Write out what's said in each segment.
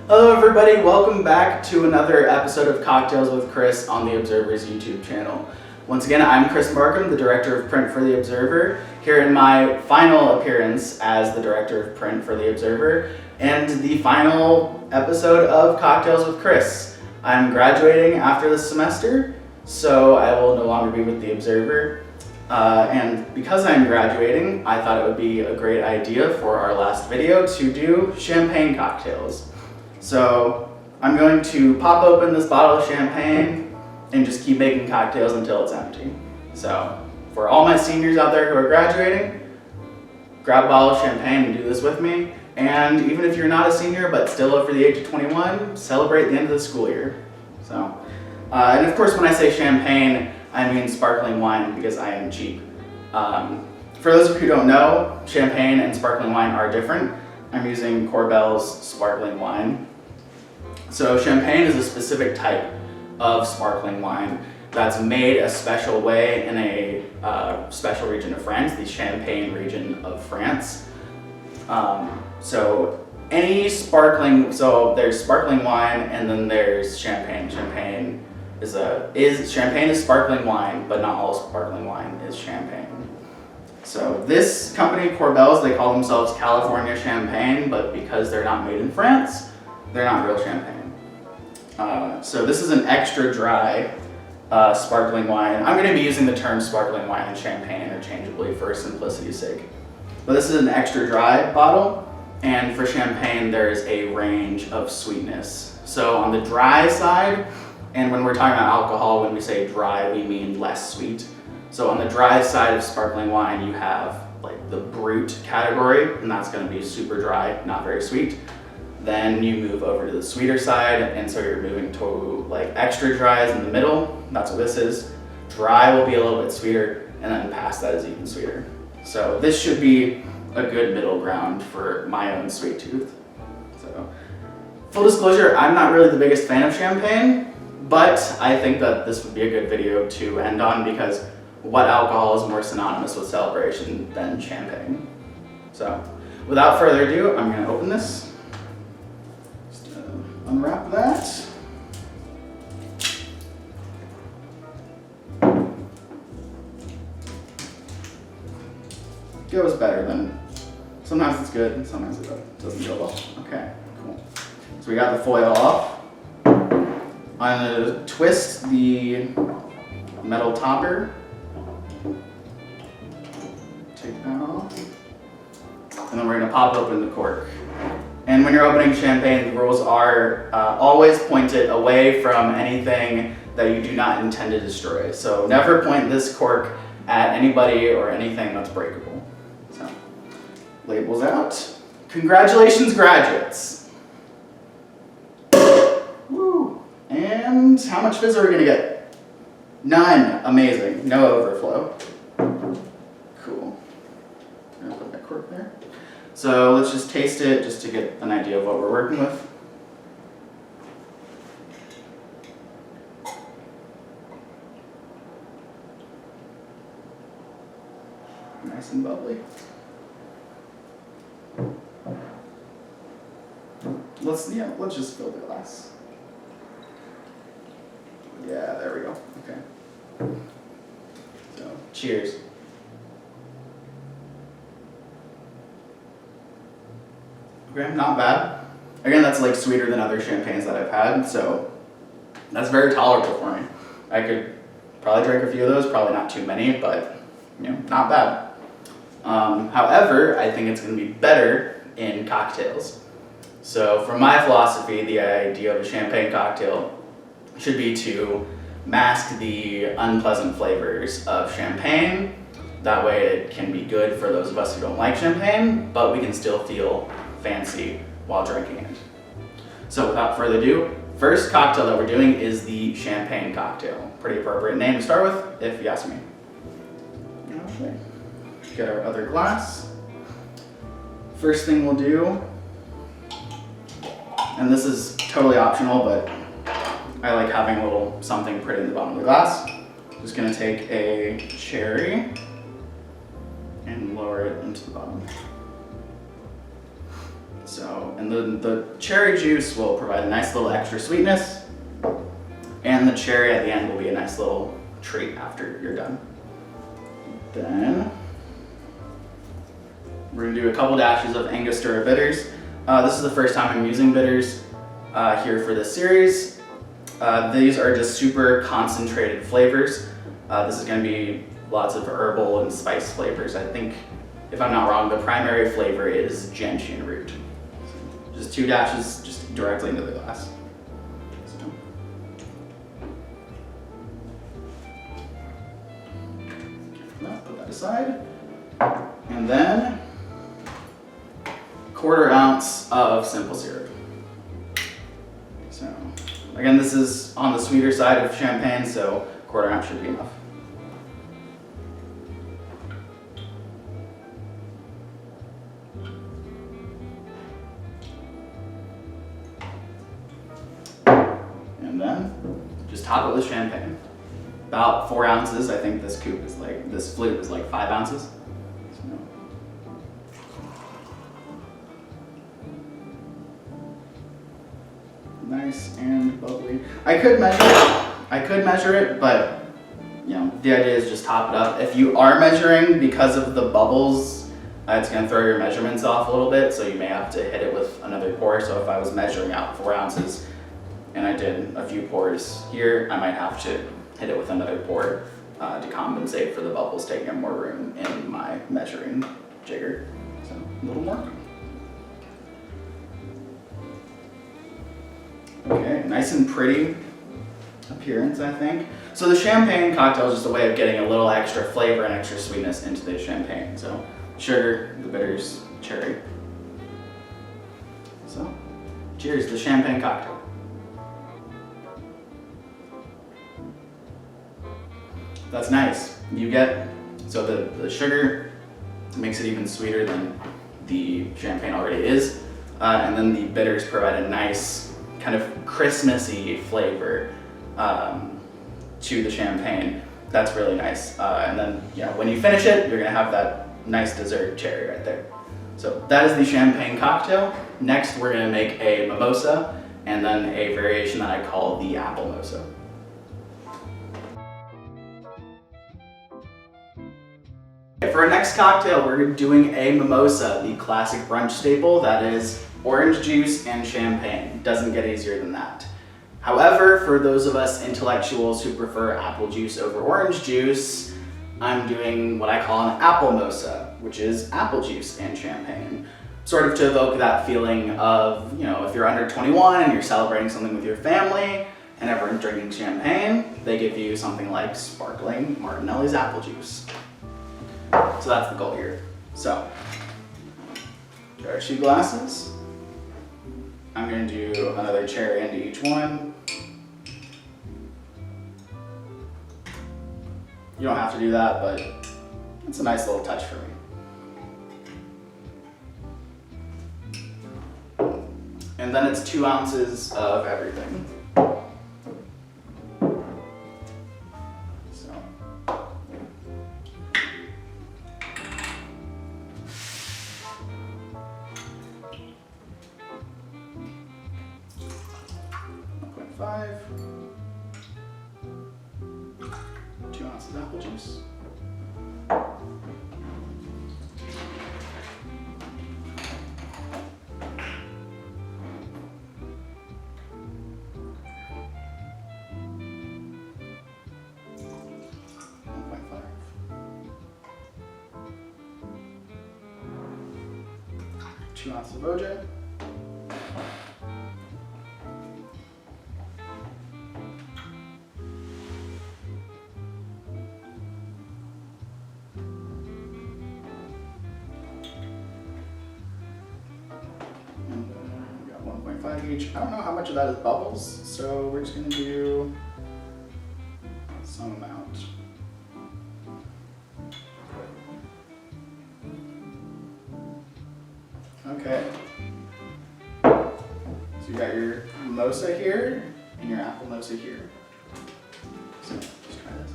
Hello everybody, welcome back to another episode of Cocktails with Chris on the Observer's YouTube channel. Once again, I'm Chris Markham, the Director of Print for the Observer, here in my final appearance as the Director of Print for the Observer, and the final episode of Cocktails with Chris. I'm graduating after this semester, so I will no longer be with the Observer. And because I'm graduating, I thought it would be a great idea for our last video to do champagne cocktails. So I'm going to pop open this bottle of champagne and just keep making cocktails until it's empty. So for all my seniors out there who are graduating, grab a bottle of champagne and do this with me. And even if you're not a senior but still over the age of 21, celebrate the end of the school year. So, and of course when I say champagne, I mean sparkling wine because I am cheap. For those of you who don't know, champagne and sparkling wine are different. I'm using Corbel's sparkling wine. So champagne is a specific type of sparkling wine that's made a special way in a special region of France, the Champagne region of France. So any sparkling, so there's sparkling wine and then there's champagne. Champagne is sparkling wine, but not all sparkling wine is champagne. So this company, Corbel's, they call themselves California Champagne, but because they're not made in France, they're not real champagne. So this is an extra dry sparkling wine. I'm going to be using the term sparkling wine and champagne interchangeably for simplicity's sake. But this is an extra dry bottle, and for champagne there's a range of sweetness. So on the dry side, and when we're talking about alcohol, when we say dry, we mean less sweet. So on the dry side of sparkling wine, you have like the brut category, and that's going to be super dry, not very sweet. Then you move over to the sweeter side, and so you're moving to like extra dries in the middle. That's what this is. Dry will be a little bit sweeter, and then past that is even sweeter. So this should be a good middle ground for my own sweet tooth. So full disclosure, I'm not really the biggest fan of champagne, but I think that this would be a good video to end on because what alcohol is more synonymous with celebration than champagne? So without further ado, I'm going to open this. Just unwrap that. Goes better than, sometimes it's good, and sometimes it doesn't go well. Okay, cool. So we got the foil off. I'm going to twist the metal topper. Take that off. And then we're going to pop open the cork. And when you're opening champagne, the rules are always point it away from anything that you do not intend to destroy. So never point this cork at anybody or anything that's breakable. So, labels out. Congratulations, graduates. Woo. And how much fizz are we going to get? None. Amazing. No overflow. Cool. I'm going to put that cork there. So let's just taste it just to get an idea of what we're working with. Nice and bubbly. Let's just fill the glass. Yeah, there we go. Okay. So, cheers. Okay, not bad. Again, that's like sweeter than other champagnes that I've had, so that's very tolerable for me. I could probably drink a few of those, probably not too many, but you know, not bad. However, I think it's going to be better in cocktails. So from my philosophy, the idea of a champagne cocktail should be to mask the unpleasant flavors of champagne. That way it can be good for those of us who don't like champagne, but we can still feel fancy while drinking it. So without further ado, first cocktail that we're doing is the champagne cocktail. Pretty appropriate name to start with, if you ask me. Okay. Get our other glass. First thing we'll do, and this is totally optional, but I like having a little something pretty in the bottom of the glass. Just gonna take a cherry and lower it into the bottom. So, and the cherry juice will provide a nice little extra sweetness, and the cherry at the end will be a nice little treat after you're done. Then we're gonna do a couple dashes of Angostura Bitters. This is the first time I'm using bitters here for this series. These are just super concentrated flavors. This is gonna be lots of herbal and spice flavors. I think, if I'm not wrong, the primary flavor is gentian root. So just 2 dashes, just directly into the glass. So. Put that aside. And then 1/4 ounce of simple syrup. So again, this is on the sweeter side of champagne, so 1/4 ounce should be enough. And then just top it with champagne. About 4 ounces. I think this flute is like 5 ounces. So. Nice and bubbly. I could measure it, but you know, the idea is just top it up. If you are measuring, because of the bubbles, it's gonna throw your measurements off a little bit, so you may have to hit it with another pour. So if I was measuring out 4 ounces and I did a few pours here, I might have to hit it with another pour to compensate for the bubbles taking up more room in my measuring jigger. So a little more. Okay, nice and pretty appearance, I think. So the champagne cocktail is just a way of getting a little extra flavor and extra sweetness into the champagne. So sugar, the bitters, cherry. So cheers, the champagne cocktail. That's nice. You get, so the sugar makes it even sweeter than the champagne already is. And then the bitters provide a nice kind of Christmassy flavor to the champagne. That's really nice. And then when you finish it, you're gonna have that nice dessert cherry right there. So that is the champagne cocktail. Next, we're gonna make a mimosa and then a variation that I call the apple mosa. For our next cocktail, we're doing a mimosa, the classic brunch staple that is orange juice and champagne. Doesn't get easier than that. However, for those of us intellectuals who prefer apple juice over orange juice, I'm doing what I call an apple mosa, which is apple juice and champagne. Sort of to evoke that feeling of, if you're under 21 and you're celebrating something with your family and everyone's drinking champagne, they give you something like sparkling Martinelli's apple juice. So that's the goal here. So, get our 2 glasses. I'm going to do another cherry into each one. You don't have to do that, but it's a nice little touch for me. And then it's 2 ounces of everything. So, 2 ounces apple juice. Two ounces of OJ. Each. I don't know how much of that is bubbles, so we're just going to do some amount. Okay. So you got your mimosa here and your apple mosa here. So just try this.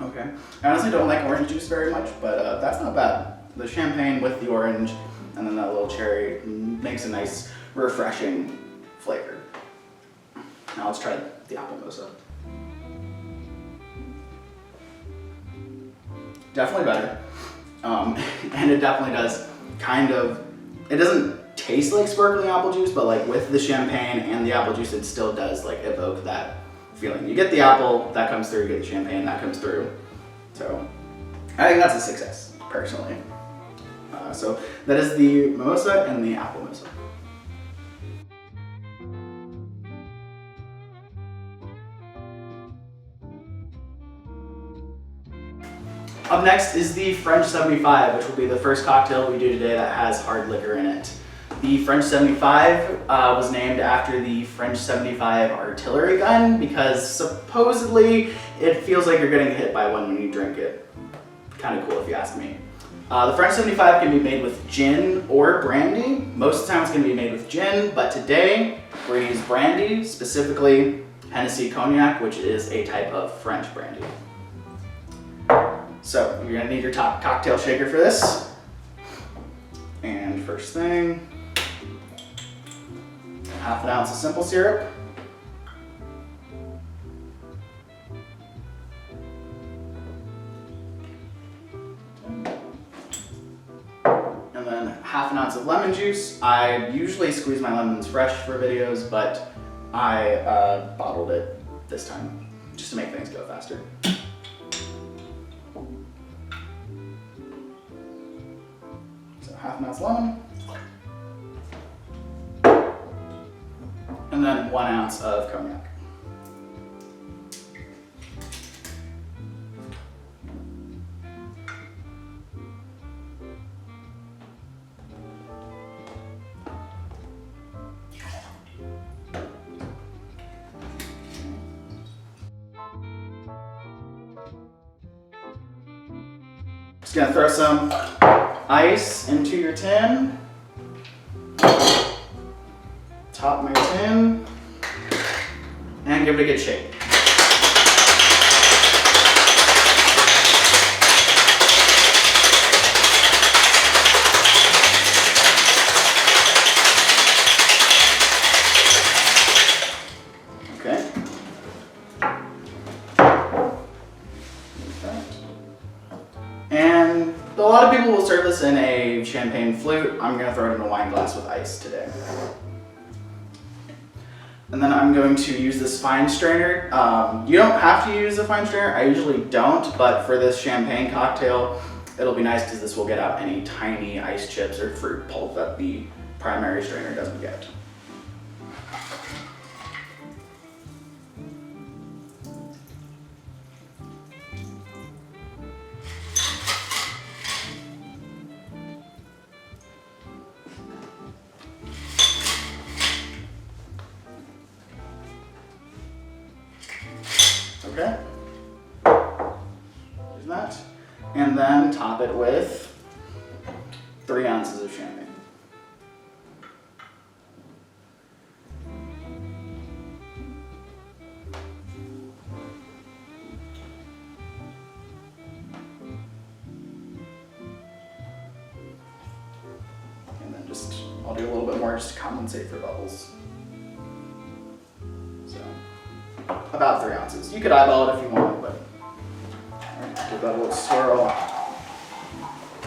Okay. I honestly don't like orange juice very much, but that's not bad. the champagne with the orange, and then that little cherry makes a nice, refreshing flavor. Now let's try the apple mimosa. Definitely better. And it definitely does it doesn't taste like sparkling apple juice, but like with the champagne and the apple juice, it still does like evoke that feeling. You get the apple, that comes through, you get the champagne, that comes through. So I think that's a success, personally. So that is the mimosa and the apple mimosa. Up next is the French 75, which will be the first cocktail we do today that has hard liquor in it. The French 75 was named after the French 75 artillery gun because supposedly it feels like you're getting hit by one when you drink it. Kind of cool if you ask me. The French 75 can be made with gin or brandy. Most of the time it's going to be made with gin, but today we're going to use brandy, specifically Hennessy Cognac, which is a type of French brandy. So you're gonna need your top cocktail shaker for this. And first thing, half an ounce of simple syrup. And then half an ounce of lemon juice. I usually squeeze my lemons fresh for videos, but I bottled it this time just to make things go faster. Half an ounce lemon, and then 1 ounce of cognac. Just gonna throw some ice into your tin, top my tin, and give it a good shake. Okay. And a lot of people will serve this in a champagne flute. I'm going to throw it in a wine glass with ice today. And then I'm going to use this fine strainer. You don't have to use a fine strainer. I usually don't, but for this champagne cocktail, it'll be nice because this will get out any tiny ice chips or fruit pulp that the primary strainer doesn't get. Okay, there's that. And then top it with 3 ounces of champagne. And then I'll do a little bit more just to compensate for bubbles. About 3 ounces. You could eyeball it if you want, but give that a little swirl.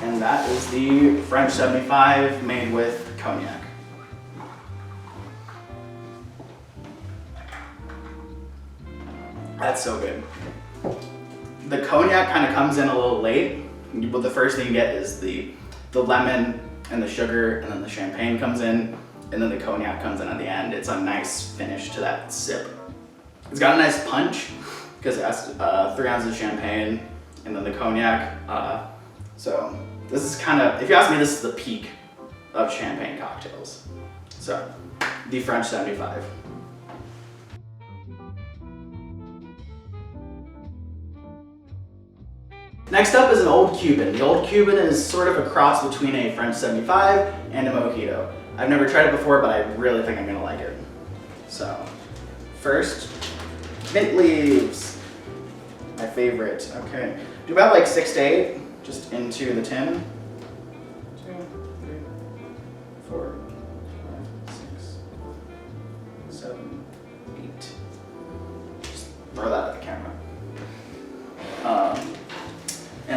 And that is the French 75 made with cognac. That's so good. The cognac kind of comes in a little late, but the first thing you get is the lemon and the sugar, and then the champagne comes in, and then the cognac comes in at the end. It's a nice finish to that sip. It's got a nice punch because it has 3 ounces of champagne and then the cognac. So this is kind of, if you ask me, this is the peak of champagne cocktails. So the French 75. Next up is an old Cuban. The old Cuban is sort of a cross between a French 75 and a mojito. I've never tried it before, but I really think I'm gonna like it. So first, mint leaves, my favorite. Okay, do about like 6 to 8 just into the tin.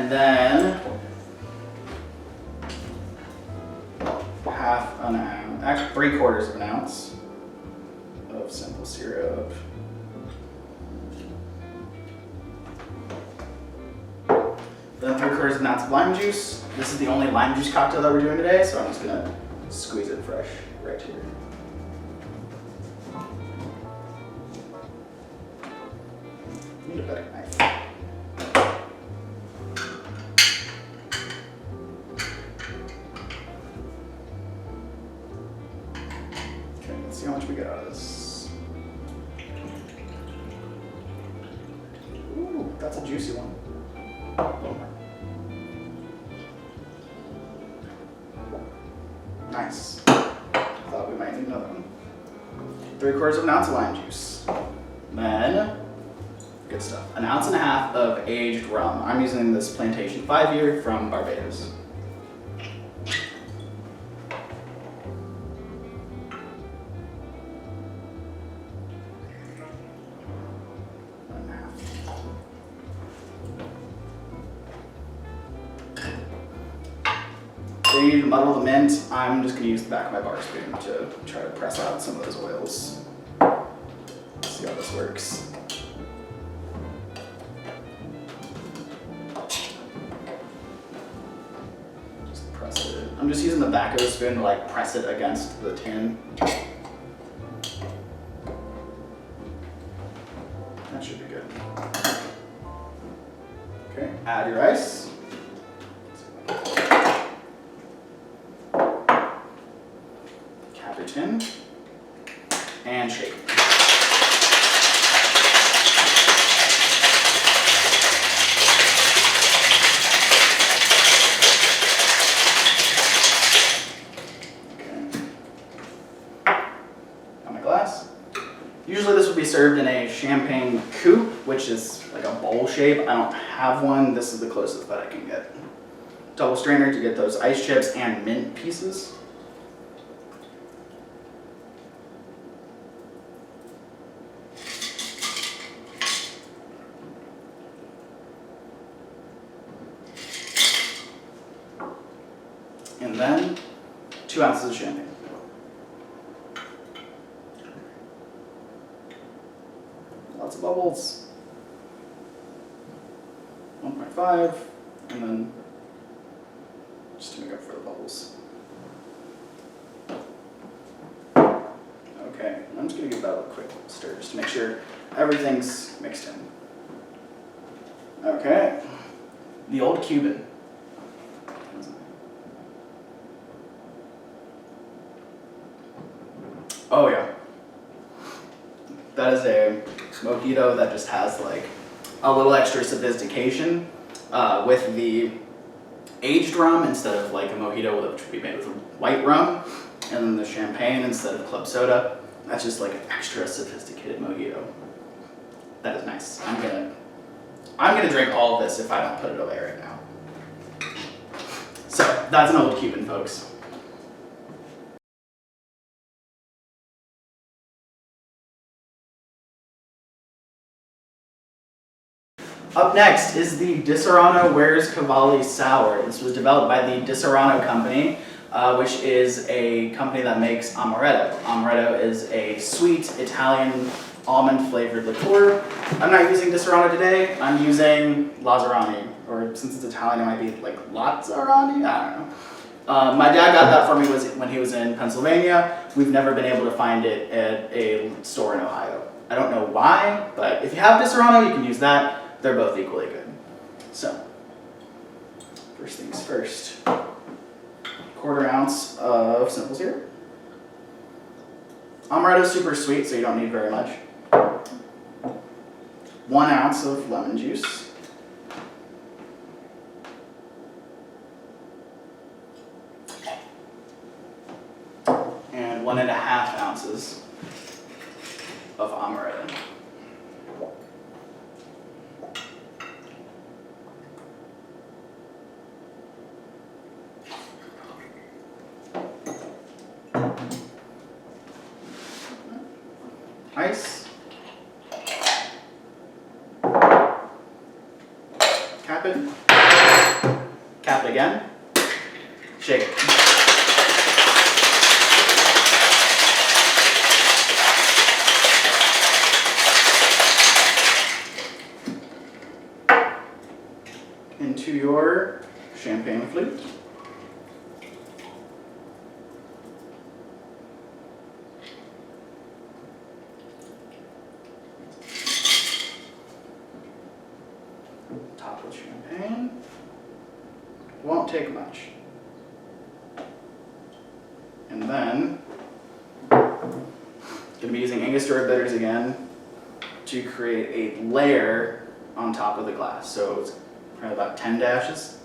And then half an ounce, actually 3/4 of an ounce of simple syrup. Then 3/4 of an ounce of lime juice. This is the only lime juice cocktail that we're doing today, so I'm just gonna squeeze it fresh right here. Need a better knife. Okay, let's see how much we get out of this. Ooh, that's a juicy one. A little more. Nice. Thought we might need another one. 3/4 of an ounce of lime juice. Then, good stuff. 1.5 ounces of aged rum. I'm using this Plantation 5-year from Barbados. So you need to muddle the mint. I'm just going to use the back of my bar spoon to try to press out some of those oils. Let's see how this works. Just press it. I'm just using the back of the spoon to like press it against the tin. That should be good. Okay, add your ice. Your tin and shake. Okay. Got my glass. Usually this would be served in a champagne coupe, which is like a bowl shape. I don't have one. This is the closest that I can get. Double strainer to get those ice chips and mint pieces. And then 2 ounces of champagne. Lots of bubbles. 1.5, and then just to make up for the bubbles. Okay, I'm just gonna give that a quick stir just to make sure everything's mixed in. Okay, the old Cuban. Oh yeah. That is a mojito that just has like a little extra sophistication with the aged rum instead of like a mojito which would be made with white rum, and then the champagne instead of club soda. That's just like an extra sophisticated mojito. That is nice. I'm gonna drink all of this if I don't put it away right now. So that's an old Cuban, folks. Up next is the Disaronno Wears Cavalli Sour. This was developed by the Disaronno Company, which is a company that makes amaretto. Amaretto is a sweet Italian almond-flavored liqueur. I'm not using Disaronno today. I'm using Lazzarani, or since it's Italian, it might be like Lazzarani? I don't know. My dad got that for me when he was in Pennsylvania. We've never been able to find it at a store in Ohio. I don't know why, but if you have Disaronno, you can use that. They're both equally good. So, first things first. 1/4 ounce of simple syrup. Amaretto's super sweet, so you don't need very much. 1 ounce of lemon juice. And 1.5 ounces of amaretto. Ice. Cap it. Cap it again. Shake it. Into your champagne flute. Top with champagne. Won't take much. And then, going to be using Angostura Bitters again to create a layer on top of the glass. So it's probably about 10 dashes.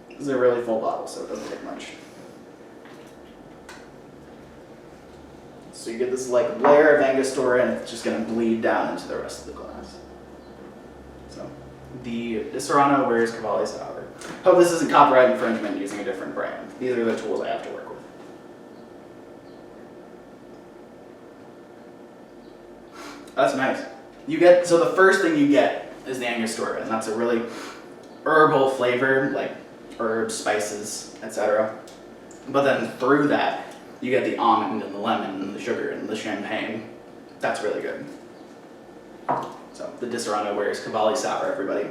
This is a really full bottle, so it doesn't take much. So you get this like layer of Angostura, and it's just going to bleed down into the rest of the glass. So the Disaronno wears Cavalli Sour. Hope this isn't copyright infringement using a different brand. These are the tools I have to work with. That's nice. You get, so the first thing you get is the Angostura, and that's a really herbal flavor, like herbs, spices, etc. But then through that, you get the almond and the lemon and the sugar and the champagne. That's really good. So the Disaronno wears Cavalli Sour, everybody.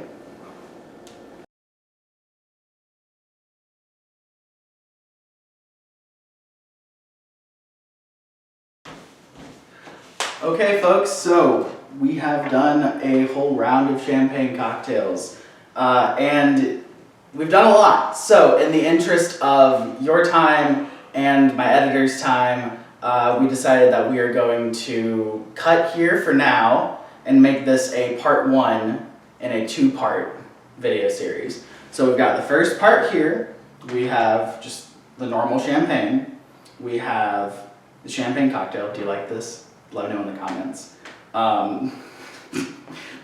Okay folks, so we have done a whole round of champagne cocktails, and we've done a lot. So in the interest of your time and my editor's time, we decided that we are going to cut here for now and make this a part 1 in a 2-part video series. So we've got the first part here. We have just the normal champagne. We have the champagne cocktail. Do you like this? Let me know in the comments.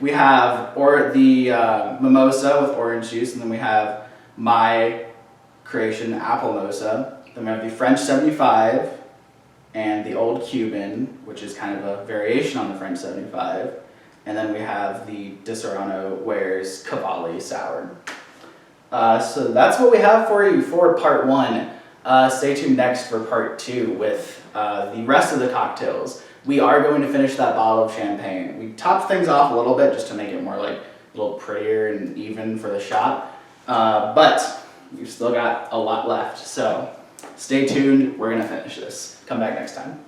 We have the Mimosa with orange juice, and then we have my creation apple Mosa. Then we have the French 75 and the old Cuban, which is kind of a variation on the French 75. And then we have the Disaronno wears Cavalli Sour. So that's what we have for you for part 1. Stay tuned next for part 2 with the rest of the cocktails. We are going to finish that bottle of champagne. We topped things off a little bit just to make it more like a little prettier and even for the shot. But we've still got a lot left. So stay tuned. We're going to finish this. Come back next time.